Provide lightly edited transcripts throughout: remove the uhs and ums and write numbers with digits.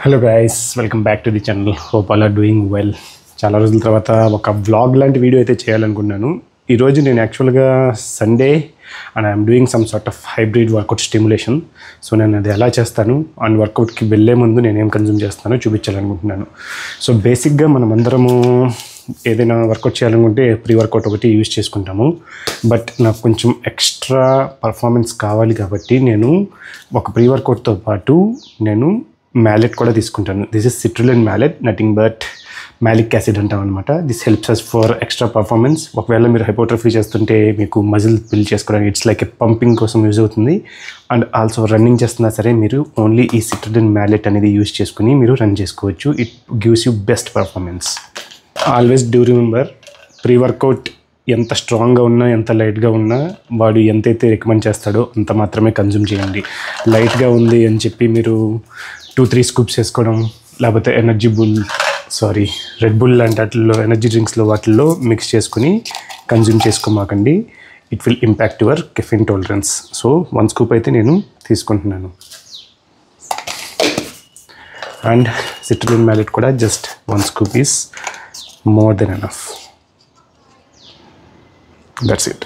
Hello guys, welcome back to the channel. Hope all are doing well. చాలా రోజుల తర్వాత ఒక వ్లాగ్ లాంటి వీడియో అయితే చేయాలనుకున్నాను. ఈరోజు నేను యాక్చువల్గా Sunday and I'm doing some sort of hybrid workout stimulation. So నేను అది ఎలా చేస్తాను అండ్ వర్కౌట్కి వెళ్ళే ముందు నేను ఏం కన్జ్యూమ్ చేస్తానో చూపించాలనుకుంటున్నాను. సో బేసిక్గా మనం అందరము ఏదైనా వర్కౌట్ చేయాలనుకుంటే ప్రీ వర్కౌట్ ఒకటి యూజ్ చేసుకుంటాము. బట్ నాకు కొంచెం ఎక్స్ట్రా పర్ఫార్మెన్స్ కావాలి కాబట్టి నేను ఒక ప్రీ వర్కౌట్తో పాటు నేను మ్యాలెట్ కూడా తీసుకుంటాను. This is citrulline malate, nothing but malic acid అంటాం అనమాట. This helps us for extra performance. ఒకవేళ మీరు హైపోట్రఫీ చేస్తుంటే మీకు మజిల్ బిల్డ్ చేసుకోవడానికి ఇట్స్ లైక్ ఎ పంపింగ్ కోసం యూజ్ అవుతుంది. అండ్ ఆల్సో రన్నింగ్ చేస్తున్నా సరే మీరు ఓన్లీ ఈ సిట్రులిన్ మ్యాలెట్ అనేది యూజ్ చేసుకుని మీరు రన్ చేసుకోవచ్చు. It gives you best performance. Always do remember, pre workout ఎంత స్ట్రాంగ్గా ఉన్నా ఎంత లైట్గా ఉన్నా వాడు ఎంతైతే రికమెండ్ చేస్తాడో అంత మాత్రమే కన్జ్యూమ్ చేయండి. లైట్గా ఉంది అని చెప్పి మీరు 2-3 స్కూప్స్ వేసుకోవడం, లేకపోతే రెడ్ బుల్ లాంటి వాటిల్లో ఎనర్జీ డ్రింక్స్లో వాటిల్లో మిక్స్ చేసుకుని కన్జ్యూమ్ చేసుకోమాకండి. It will impact your caffeine tolerance. So 1 scoop అయితే నేను తీసుకుంటున్నాను. అండ్ సిట్రులిన్ మ్యాలెట్ కూడా just 1 scoop is more than enough. That's it.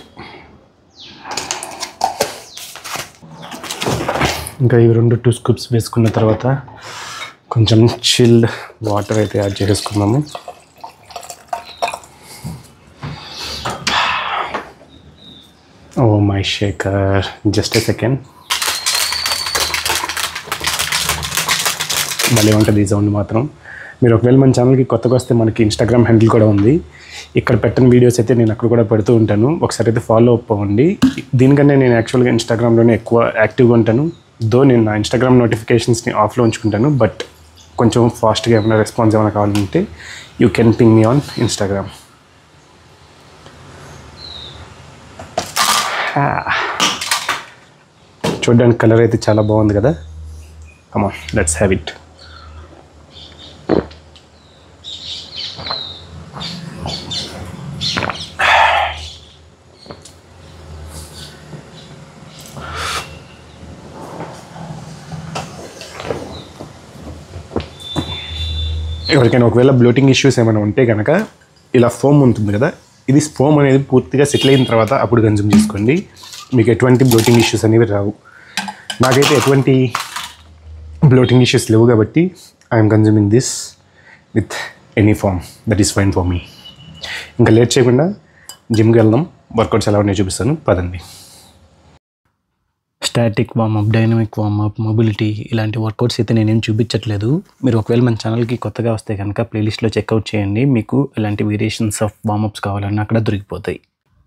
ఇంకా ఇవి 2 స్కూప్స్ వేసుకున్న తర్వాత కొంచెం చిల్డ్ వాటర్ అయితే యాడ్ చేసుకుందాము. Oh my shaker, just a second. భలే ఉంటుంది ఈ సౌండ్ మాత్రం. మీరు ఒకవేళ మన ఛానల్కి కొత్తగా వస్తే మనకి ఇన్స్టాగ్రామ్ హ్యాండిల్ కూడా ఉంది. ఇక్కడ పెట్టిన వీడియోస్ అయితే నేను అక్కడ కూడా పెడుతూ ఉంటాను. ఒకసారి అయితే ఫాలో అప్ అవ్వండి. దీనికన్నా నేను యాక్చువల్గా ఇన్స్టాగ్రామ్లోనే ఎక్కువ యాక్టివ్గా ఉంటాను. నేను నా ఇన్స్టాగ్రామ్ నోటిఫికేషన్స్ని ఆఫ్లో ఉంచుకుంటాను. బట్ కొంచెం ఫాస్ట్గా ఏమైనా రెస్పాన్స్ ఏమైనా కావాలంటే you can ping me on Instagram. చూడడానికి కలర్ అయితే చాలా బాగుంది కదా. Come on, let's have it. ఎవరికైనా ఒకవేళ బ్లోటింగ్ ఇష్యూస్ ఏమైనా ఉంటే కనుక ఇలా ఫోమ్ ఉంటుంది కదా, ఇది ఫోమ్ అనేది పూర్తిగా సెటిల్ అయిన తర్వాత అప్పుడు కన్జ్యూమ్ చేసుకోండి. మీకు ఎటువంటి బ్లోటింగ్ ఇష్యూస్ అనేవి రావు. నాకైతే ఎటువంటి బ్లోటింగ్ ఇష్యూస్ లేవు కాబట్టి I'm consuming this with any form. That is fine for me. ఇంకా లేట్ చేయకుండా జిమ్కి వెళ్దాం. వర్కౌట్స్ ఎలా ఉన్నాయో చూపిస్తాను, పదండి. Static warmup, dynamic warmup, mobility ఇలాంటి వర్కౌట్స్ అయితే నేనేం చూపించట్లేదు. మీరు ఒకవేళ మన ఛానల్కి కొత్తగా వస్తే కనుక ప్లేలిస్ట్లో చెక్అవుట్ చేయండి. మీకు ఇలాంటి వేరియేషన్స్ ఆఫ్ వార్మప్స్ కావాలన్నా అక్కడ దొరికిపోతాయి.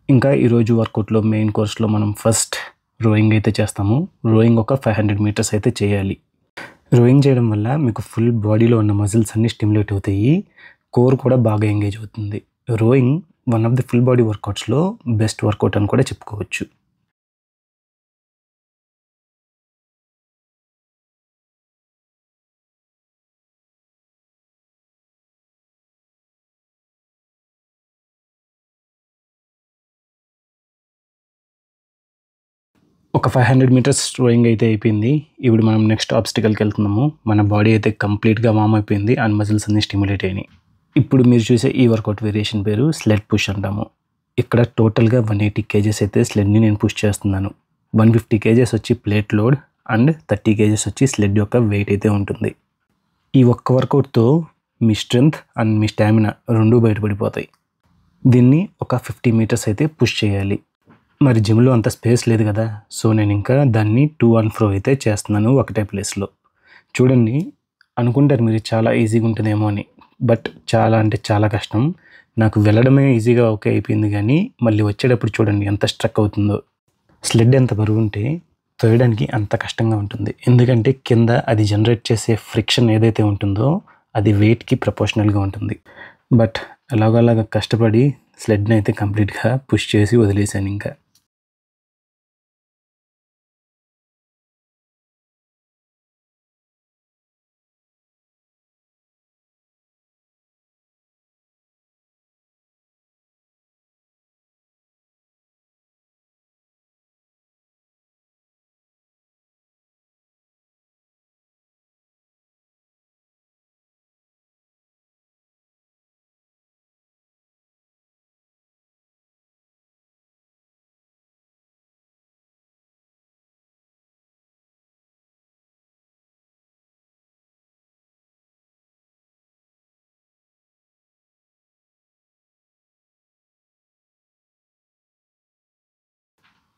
ఇంకా ఈరోజు వర్కౌట్లో మెయిన్ కోర్స్లో మనం ఫస్ట్ రోయింగ్ అయితే చేస్తాము. రోయింగ్ ఒక 500 మీటర్స్ అయితే చేయాలి. రోయింగ్ చేయడం వల్ల మీకు ఫుల్ బాడీలో ఉన్న మజిల్స్ అన్నీ స్టిమ్యులేట్ అవుతాయి. కోర్ కూడా బాగా ఎంగేజ్ అవుతుంది. Rowing one of the full body వర్కౌట్స్లో బెస్ట్ వర్కౌట్ అని కూడా చెప్పుకోవచ్చు. ఒక 500 మీటర్స్ రోయింగ్ అయితే అయిపోయింది. ఇప్పుడు మనం నెక్స్ట్ ఆబ్స్టికల్కి వెళ్తున్నాము. మన బాడీ అయితే కంప్లీట్గా వార్మ్ అయిపోయింది అండ్ మజిల్స్ అన్నీ స్టిమ్యులేట్ అయినాయి. ఇప్పుడు మీరు చూసే ఈ వర్కౌట్ వేరియేషన్ పేరు స్లెడ్ పుష్ అంటాము. ఇక్కడ టోటల్గా 180 కేజెస్ అయితే స్లెడ్ని నేను పుష్ చేస్తున్నాను. 150 కేజెస్ వచ్చి ప్లేట్ లోడ్ అండ్ 30 కేజెస్ వచ్చి స్లెడ్ యొక్క వెయిట్ అయితే ఉంటుంది. ఈ ఒక్క వర్కౌట్తో మీ స్ట్రెంగ్త్ అండ్ మీ స్టామినా రెండూ బయటపడిపోతాయి. దీన్ని ఒక 50 మీటర్స్ అయితే పుష్ చేయాలి. మరి జిమ్లో అంత స్పేస్ లేదు కదా, సో నేను ఇంకా దాన్ని 2 and fro అయితే చేస్తున్నాను ఒకటే ప్లేస్లో. చూడండి, అనుకుంటారు మీరు చాలా ఈజీగా ఉంటుందేమో అని, బట్ చాలా అంటే చాలా కష్టం. నాకు వెళ్ళడమే ఈజీగా ఓకే అయిపోయింది, కానీ మళ్ళీ వచ్చేటప్పుడు చూడండి ఎంత స్ట్రక్ అవుతుందో. స్లెడ్ ఎంత బరువు ఉంటే తోయడానికి అంత కష్టంగా ఉంటుంది. ఎందుకంటే కింద అది జనరేట్ చేసే ఫ్రిక్షన్ ఏదైతే ఉంటుందో అది వెయిట్కి ప్రపోర్షనల్గా ఉంటుంది. బట్ అలాగలాగా కష్టపడి స్లెడ్ని అయితే కంప్లీట్గా పుష్ చేసి వదిలేశాను ఇంకా.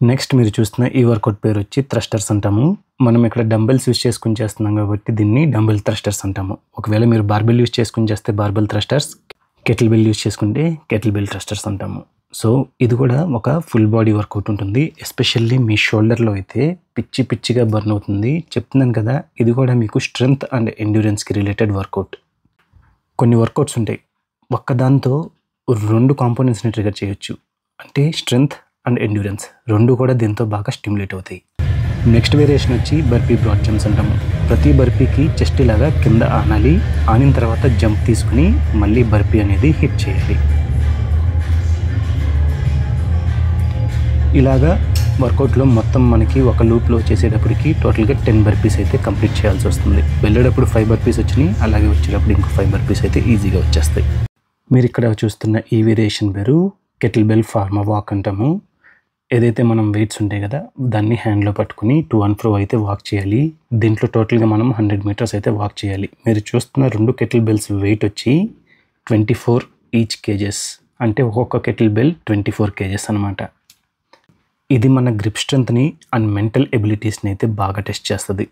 నెక్స్ట్ మీరు చూస్తున్న ఈ వర్కౌట్ పేరు వచ్చి థ్రస్టర్స్ అంటాము. మనం ఇక్కడ డంబెల్స్ యూస్ చేసుకుని చేస్తున్నాం కాబట్టి దీన్ని డంబెల్ థ్రస్టర్స్ అంటాము. ఒకవేళ మీరు బార్బెల్ యూస్ చేసుకుని చేస్తే barbell thrusters, kettle bell use చేసుకుంటే కెటిల్ బెల్ థ్రస్టర్స్ అంటాము. సో ఇది కూడా ఒక ఫుల్ బాడీ వర్కౌట్ ఉంటుంది. ఎస్పెషల్లీ మీ షోల్డర్లో అయితే పిచ్చిగా బర్న్ అవుతుంది. చెప్తున్నాను కదా, ఇది కూడా మీకు స్ట్రెంగ్త్ అండ్ ఎండ్యూరెన్స్కి రిలేటెడ్ వర్కౌట్. కొన్ని వర్కౌట్స్ ఉంటాయి, ఒక్కదాంతో 2 కాంపోనెంట్స్ని ట్రిగర్ చేయొచ్చు. అంటే స్ట్రెంగ్త్ అండ్ ఎండ్యూరెన్స్ రెండు కూడా దీంతో బాగా స్టిమ్యులేట్ అవుతాయి. నెక్స్ట్ వేరియేషన్ వచ్చి బర్పీ బ్రాడ్ జంప్స్ అంటాము. ప్రతి బర్పీకి చెస్ట్ ఇలాగా కింద ఆనాలి, ఆనిన తర్వాత జంప్ తీసుకుని మళ్ళీ బర్పీ అనేది హిట్ చేయాలి. ఇలాగా వర్కౌట్లో మొత్తం మనకి ఒక లూప్లో చేసేటప్పటికి టోటల్గా 10 బర్పీస్ అయితే కంప్లీట్ చేయాల్సి వస్తుంది. వెళ్ళేటప్పుడు 5 బర్పీస్ వచ్చినాయి, అలాగే వచ్చేటప్పుడు ఇంకో 5 బర్పీస్ అయితే ఈజీగా వచ్చేస్తాయి. మీరు ఇక్కడ చూస్తున్న ఈ వేరియేషన్ పేరు కెటిల్ బెల్ ఫార్మా వాక్ అంటాము. ఏదైతే మనం వెయిట్స్ ఉంటాయి కదా, దాన్ని హ్యాండ్లో పట్టుకుని టు అండ్ ఫ్రో అయితే వాక్ చేయాలి. దీంట్లో టోటల్గా మనం 100 మీటర్స్ అయితే వాక్ చేయాలి. మీరు చూస్తున్న 2 కెటిల్ బెల్స్ వెయిట్ వచ్చి 24 ఈచ్ కేజెస్, అంటే ఒక్కొక్క కెటిల్ బెల్ 24 కేజెస్ అనమాట. ఇది మన గ్రిప్ స్ట్రెంత్ని అండ్ మెంటల్ ఎబిలిటీస్ని అయితే బాగా టెస్ట్ చేస్తుంది.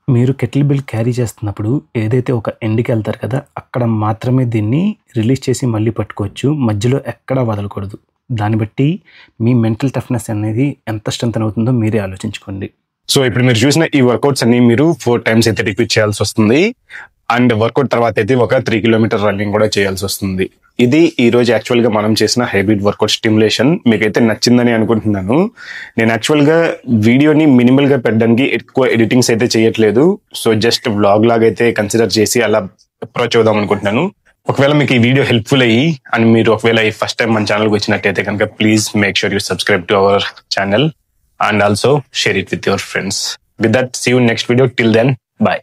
మీరు కెటిల్ బెల్ క్యారీ చేస్తున్నప్పుడు ఏదైతే ఒక ఎండ్కి వెళ్తారు కదా, అక్కడ మాత్రమే దీన్ని రిలీజ్ చేసి మళ్ళీ పట్టుకోవచ్చు. మధ్యలో ఎక్కడా వదలకూడదు. దాన్ని బట్టి మీ మెంటల్ టఫ్నెస్ అనేది ఎంత స్ట్రెంత్ అవుతుందో మీరే ఆలోచించుకోండి. సో ఇప్పుడు మీరు చూసిన ఈ వర్కౌట్స్ అన్ని మీరు 4 టైమ్స్ అయితే రిపీట్ చేయాల్సి వస్తుంది. అండ్ వర్కౌట్ తర్వాత అయితే ఒక 3 కిలోమీటర్ రన్నింగ్ కూడా చేయాల్సి వస్తుంది. ఇది ఈ రోజు యాక్చువల్గా మనం చేసిన హైబ్రిడ్ వర్కౌట్ స్టిమ్యులేషన్. మీకైతే నచ్చిందని అనుకుంటున్నాను. నేను యాక్చువల్గా వీడియోని మినిమల్గా పెట్టడానికి ఎక్కువ ఎడిటింగ్స్ అయితే చేయట్లేదు. సో జస్ట్ వ్లాగ్ లాగా అయితే కన్సిడర్ చేసి అలా అప్రోచ్ అవుదాం అనుకుంటున్నాను. ఒకవేళ మీకు ఈ వీడియో హెల్ప్ఫుల్ అయ్యి అండ్ మీరు ఒకవేళ ఈ ఫస్ట్ టైం మన ఛానల్కి వచ్చినట్టయితే కనుక please make sure you subscribe to our channel and also share it with your friends. With that, see you next video. Till then, bye.